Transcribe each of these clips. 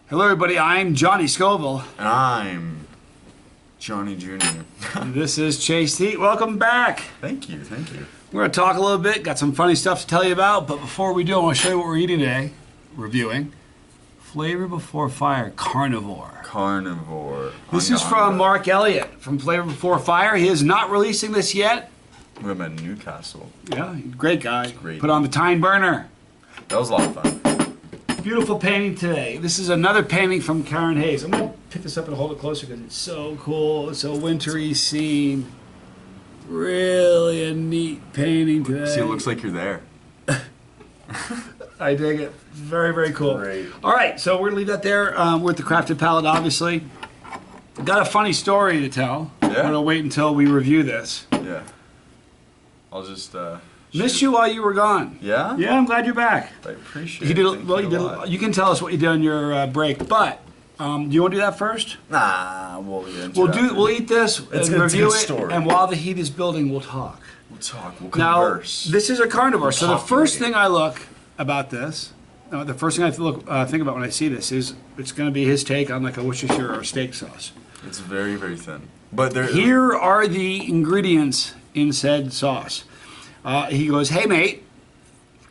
Hello, everybody. I'm Johnny Scoville. And I'm Johnny Jr. This is Chase Heat. Welcome back. Thank you, thank you. We're going to talk a little bit. Got some funny stuff to tell you about. But before we do, I want to show you what we're eating today. Reviewing Flavor Before Fire Carnivore. Carnivore. This is from Marc Elliot from Flavor Before Fire. He is not releasing this yet. We met in Newcastle. Yeah, great guy. Great. Put on the time burner. That was a lot of fun. Beautiful painting today. This is another painting from Karen Hayes. I'm going to pick this up and hold it closer because it's so cool. It's a wintry scene. Really a neat painting today. See, it looks like you're there. I dig it. Very, very cool. Great. All right, so we're going to leave that there. We're at the Crafted Palette, obviously. Got a funny story to tell. Yeah? We're going to wait until we review this. Yeah. I'll just, Missed you while you were gone. Yeah? Yeah, I'm glad you're back. I appreciate You it. did. Thank Well, you you did. a lot. You can tell us what you did on your break, but do you want to do that first? Nah, we'll get into it after. We'll eat this It's and a review good it, story. and while the heat is building, we'll talk. We'll talk, we'll Now, converse. this is a carnivore, so the Talk first to me. thing I look about this, the first thing I think about when I see this is it's going to be his take on like a Worcestershire or steak sauce. It's very, very thin. But there, Here are the ingredients in said sauce. He goes, hey mate,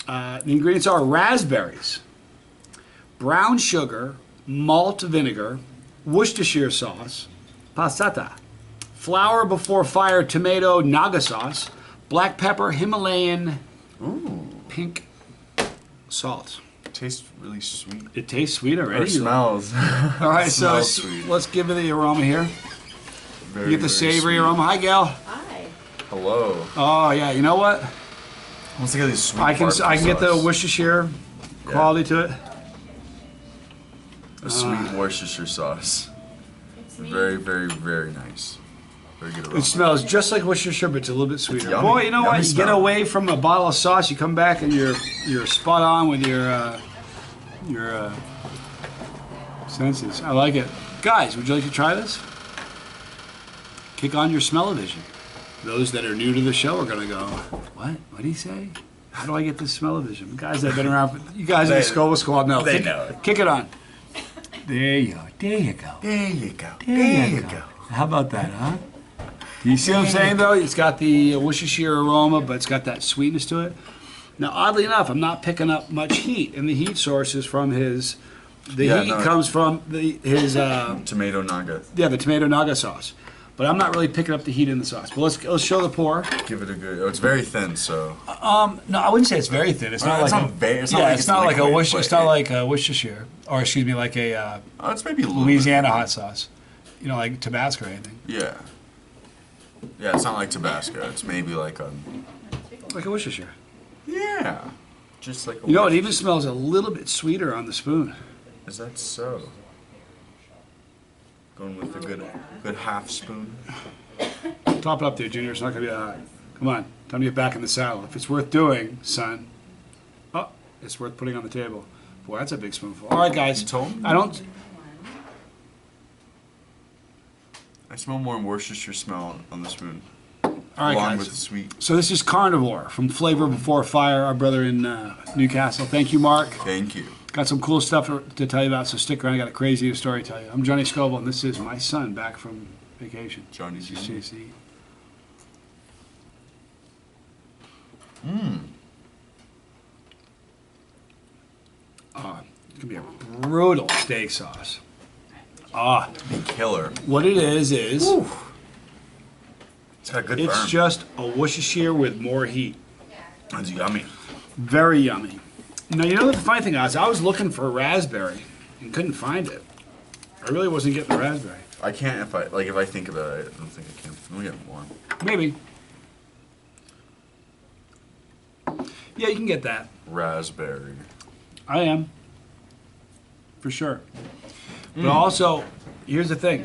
the ingredients are raspberries, brown sugar, malt vinegar, Worcestershire sauce, passata, flour before fire tomato naga sauce, black pepper, Himalayan pink salt. it tastes really sweet. It tastes sweet already. Or smells. All right, so Smells sweet. let's give it the aroma here. Very, You get the very savory sweet. aroma. Hi, gal. Hi. Hello. Oh yeah, you know what? Let's get these sweet I can barbecue get the sauce. Worcestershire quality to it. A sweet Worcestershire sauce. Very, very, very nice. Very good aroma. It smells just like Worcestershire, but it's a little bit sweeter. Yummy. Boy, you know Yummy what? You get smell. away from a bottle of sauce, you come back and you're spot on with your senses. I like it. Guys, would you like to try this? Kick on your smell-o-vision. Those that are new to the show are going to go, what? What did he say? How do I get this smell-o-vision? Guys that have been around, you guys in the Scoville Squad know. They know it. Kick it on. There you go. There you go. There you go. There you go. How about that, huh? Do you see what I'm saying, though? It's got the Worcestershire aroma, but it's got that sweetness to it. Now, oddly enough, I'm not picking up much heat, and the heat source is from his. The Yeah, heat no. comes from his Tomato naga. the tomato naga sauce, but I'm not really picking up the heat in the sauce. But let's show the pour. Give it a good. Oh, it's very thin, so. No, I wouldn't say it's very thin. It's not It's like not very- it's yeah, not like it's it's not like a liquid, Worcestershire. but It's not it- like a Worcestershire, or excuse me, like a Oh, it's maybe a little Louisiana bit. hot sauce. You know, like Tabasco or anything. Yeah. Yeah, it's not like Tabasco. It's maybe like a. Like a Worcestershire. Yeah. Just like a. You know, it even smells a little bit sweeter on the spoon. Is that so? Going with a good half spoon. Top it up there, Junior. It's not going to be that hot. Come on. Time to get back in the saddle. If it's worth doing, son, it's worth putting on the table. Boy, that's a big spoonful. All right, guys. You told me. I smell more Worcestershire smell on the spoon. All right, along guys. with the sweet. So this is Carnivore from Flavor Before Fire, our brother in Newcastle. Thank you, Marc. Thank you. Got some cool stuff to tell you about, so stick around. I got a crazy story to tell you. I'm Johnny Scoville, and this is my son back from vacation. Johnny This is Jr. JC. It's going to be a brutal steak sauce. Big killer. What it is It's got a good it's burn. just a Worcestershire with more heat. That's yummy. Very yummy. Now, you know what the funny thing is? I was looking for raspberry and couldn't find it. I really wasn't getting the raspberry. I can't if I think about it. I don't think I can. Let me get more. Maybe. Yeah, you can get that. Raspberry. I am. For sure. But also, here's the thing.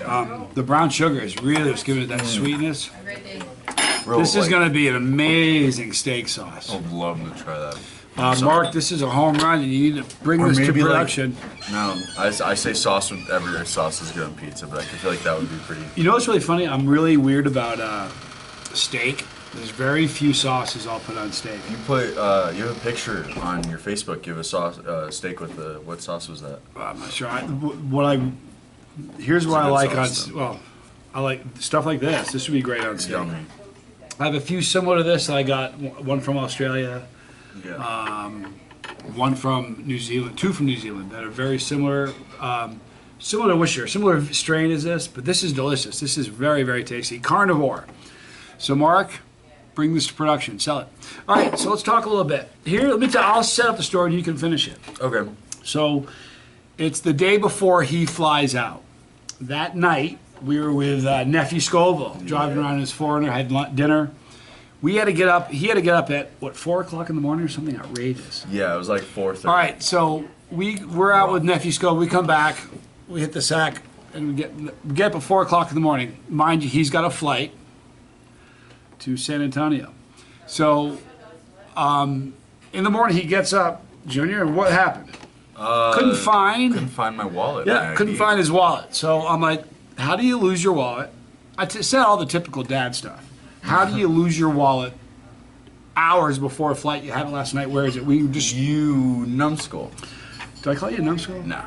The brown sugar is really just giving it that sweetness. Real, This is like, going to be an amazing steak sauce. I'd love to try that. Marc, this is a home run, and you need to bring Or this to maybe, like- production. No, I say sauce with every sauce is good on pizza, but I feel like that would be pretty. You know what's really funny? I'm really weird about steak. There's very few sauces I'll put on steak. You put you have a picture on your Facebook. You have a sauce steak with the what sauce was that? I'm not sure. Here's what I good like sauce, on. Well, I like stuff like this. This would be great on steak. Yummy. I have a few similar to this that I got. One from Australia. Yeah. One from New Zealand, 2 from New Zealand that are very similar. Similar to Worcestershire, similar strain as this, but this is delicious. This is very, very tasty. Carnivore. So Mark, bring this to production, sell it. All right, so let's talk a little bit. Here, I'll set up the store and you can finish it. Okay. So it's the day before he flies out. That night, we were with nephew Scoville, driving around in his Foreigner, had dinner. We had to get up, he had to get up at, 4 o'clock in the morning or something outrageous? Yeah, it was like 4:30. All right, so we're out with nephew Scoville. We come back, we hit the sack, and we get up at 4 o'clock in the morning. Mind you, he's got a flight to San Antonio. So in the morning, he gets up, Junior, and what happened? Couldn't find my wallet. Yeah, couldn't find his wallet. So I'm like, how do you lose your wallet? I said all the typical dad stuff. How do you lose your wallet hours before a flight? You had it last night. Where is it? You numbskull. Did I call you a numbskull? No.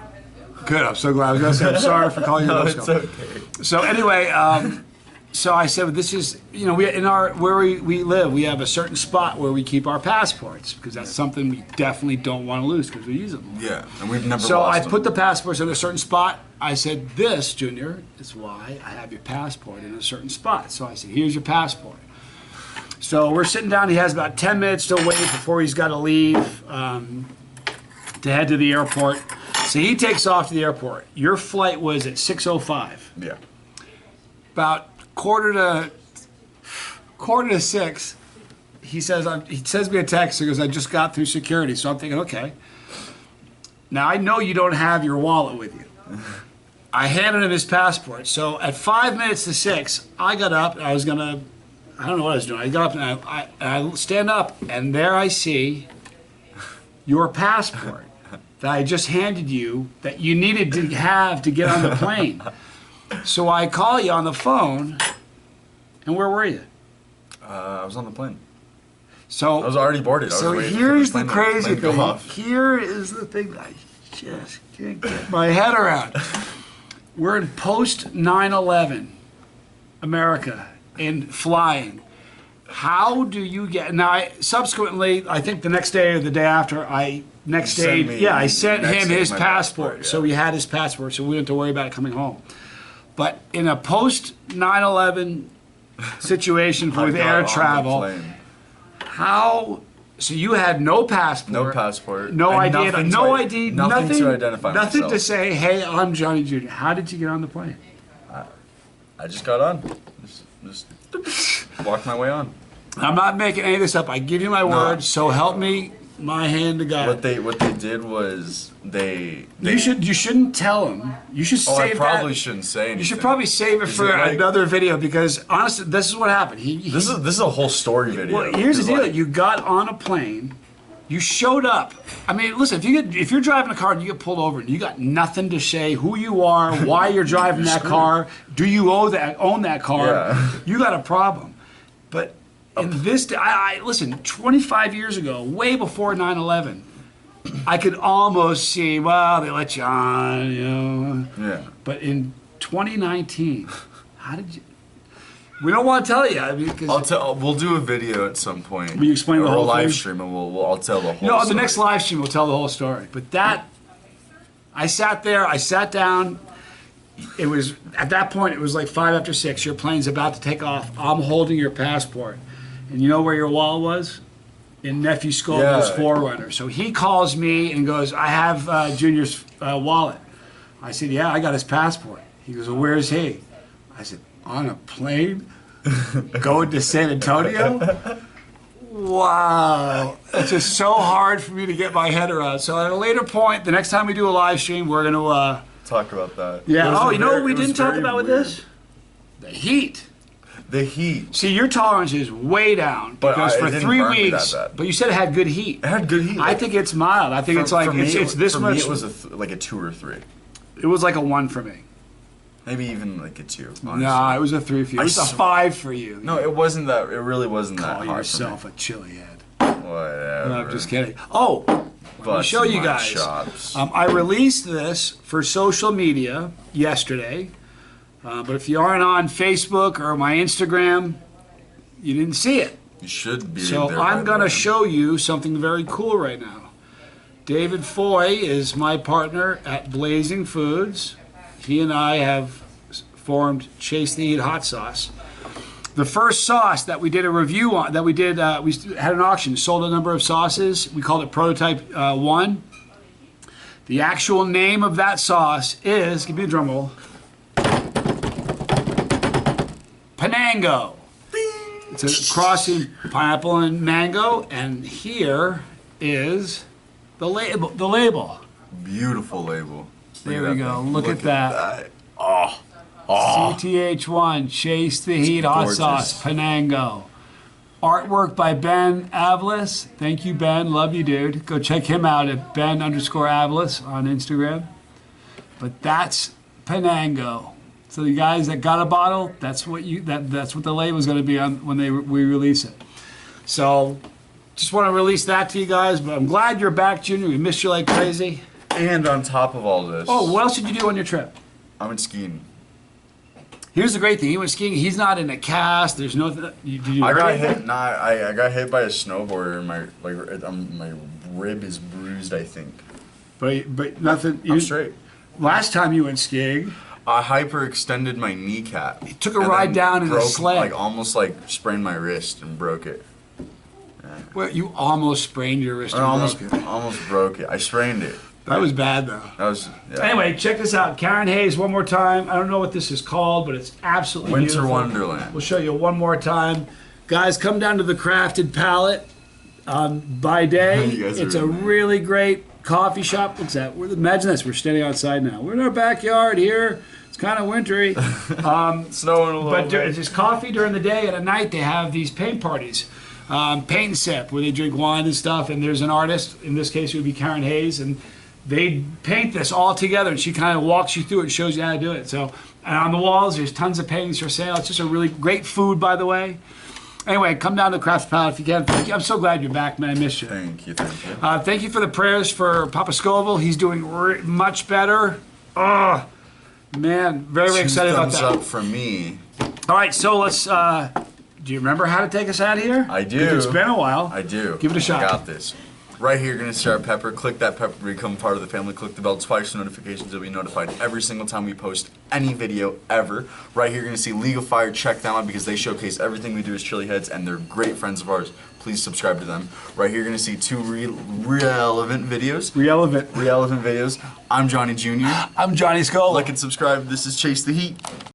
Good. I'm so glad. I was going to say I'm sorry for calling you a No, numbskull. it's okay. So anyway, so I said, this is, we in where we live, we have a certain spot where we keep our passports because that's something we definitely don't want to lose because we use them. Yeah, and we've never So lost I them. put the passports in a certain spot. I said, this, Junior, is why I have your passport in a certain spot. So I said, here's your passport. So we're sitting down. He has about 10 minutes to wait before he's got to leave to head to the airport. So he takes off to the airport. Your flight was at 6:05. Yeah. About quarter to 6, he sends me a text. He goes, I just got through security. So I'm thinking, okay. Now I know you don't have your wallet with you. I handed him his passport. So at 5 minutes to 6, I got up and I don't know what I was doing. I got up and I stand up and there I see your passport that I just handed you that you needed to have to get on the plane. So I call you on the phone, and where were you? I was on the plane. So I was already boarded. So here's the crazy thing. Here is the thing that I just can't get my head around. We're in post 9/11 America in flying. How do you get now? Subsequently, I think the next day or the day after, I sent him his passport. So we had his passport, so we didn't have to worry about it coming home. But in a post 9/11 situation with air travel, how? So you had no passport. No passport. No ID. No ID. Nothing to identify Nothing myself. to say, hey, I'm Johnny Jr. How did you get on the plane? I just got on. Just walked my way on. I'm not making any of this up. I give you my word. So help me, my hand to God. What they did was they you shouldn't tell them. You should save I probably that. shouldn't say anything. You should probably save it for another video because honestly, this is what happened. This is a whole story video. Well, here's the deal: you got on a plane, you showed up. I mean, listen, if you're driving a car and you get pulled over and you got nothing to say who you are, why you're driving that car, do you own that car? Yeah. You got a problem. But in this, listen, 25 years ago, way before 9/11. I could almost see, well, they let you on, you know. Yeah. But in 2019, how did you? We don't want to tell you. I mean, We'll do a video at some point. Will you explain the whole live thing? stream, and I'll tell the whole. No, on story. the next live stream, we'll tell the whole story. But I sat there, I sat down. It was at that point. It was like 5 after 6. Your plane's about to take off. I'm holding your passport, and you know where your wallet was? In nephew Scoville's Forerunner. So he calls me and goes, I have Junior's wallet. I said, yeah, I got his passport. He goes, well, where's he? I said, on a plane? Going to San Antonio? Wow. It's just so hard for me to get my head around. So at a later point, the next time we do a live stream, we're going to... talk about that. Yeah. Oh, you know what we didn't talk about with this? The heat. The heat. See, your tolerance is way down because for 3 weeks. But you said it had good heat. It had good heat. I think it's mild. I think it's like it's this for much. Me, it was like a 2 or 3. It was like a 1 for me. Maybe even like a 2. Honestly. Nah, it was a 3 for you. It was a 5 for you. No, it wasn't that. It really wasn't that Call hard. yourself a chili head. Whatever. No, I'm just kidding. Oh, let me show you guys. Chops. I released this for social media yesterday, but if you aren't on Facebook or my Instagram, you didn't see it. You should be. So there I'm going to by show you something very cool right now. David Foy is my partner at Blazing Foods. He and I have formed Chase the Heat Hot Sauce. The first sauce that we did a review on, we had an auction, sold a number of sauces. We called it Prototype 1. The actual name of that sauce is, give me a drum roll, Panango. It's a crossing pineapple and mango, and here is the label. Beautiful label. There we go. Look at that. Oh. CTH1, Chase the Heat Hot Gorgeous. Sauce, Panango. Artwork by Ben Avlis. Thank you, Ben. Love you, dude. Go check him out at Ben_Avlis on Instagram. But that's Panango. So the guys that got a bottle, that's what the label is going to be on when we release it. So just want to release that to you guys. But I'm glad you're back, Junior. We missed you like crazy. And on top of all this. Oh, what else did you do on your trip? I went skiing. Here's the great thing. He went skiing. He's not in a cast. There's no. Did you I hurt got anything? hit. Nah, I got hit by a snowboarder, and my rib is bruised. I think. But nothing. I'm straight. Last time you went skiing, I hyperextended my kneecap. you took a ride down in a sled. Like almost like sprained my wrist and broke it. Well, you almost sprained your wrist. I almost broke it. I sprained it. That was bad though. That was. Yeah. Anyway, check this out. Karen Hayes, one more time. I don't know what this is called, but it's absolutely Winter beautiful. Wonderland. We'll show you one more time. Guys, come down to the Crafted Palette by day. You guys are It's a really- really great coffee shop. What's that? Imagine this. We're standing outside now. We're in our backyard here. It's kind of wintry. Snowing a little But bit. there's coffee during the day, and at night they have these paint parties. Paint and sip, where they drink wine and stuff, and there's an artist, in this case it would be Karen Hayes, and they paint this all together, and she kind of walks you through it and shows you how to do it. So, and on the walls, there's tons of paintings for sale. It's just a really great food, by the way. Anyway, come down to Craft Palette if you can. Thank you. I'm so glad you're back, man. I missed you. Thank you. Thank you for the prayers for Papa Scoville. He's doing much better. Oh, man, very excited about that. Thumbs up from me. All right, so let's. Do you remember how to take us out of here? I do. It's been a while. I do. Give it a shot. I got this. Right here, you're going to start pepper. Click that pepper to become part of the family. Click the bell twice for notifications. You'll be notified every single time we post any video ever. Right here, you're going to see Legal Fire. Check them out because they showcase everything we do as chili heads, and they're great friends of ours. Please subscribe to them. Right here, you're going to see 2 relevant videos. Relevant videos. I'm Johnny Jr. I'm Johnny Skull. Like and subscribe. This is Chase the Heat.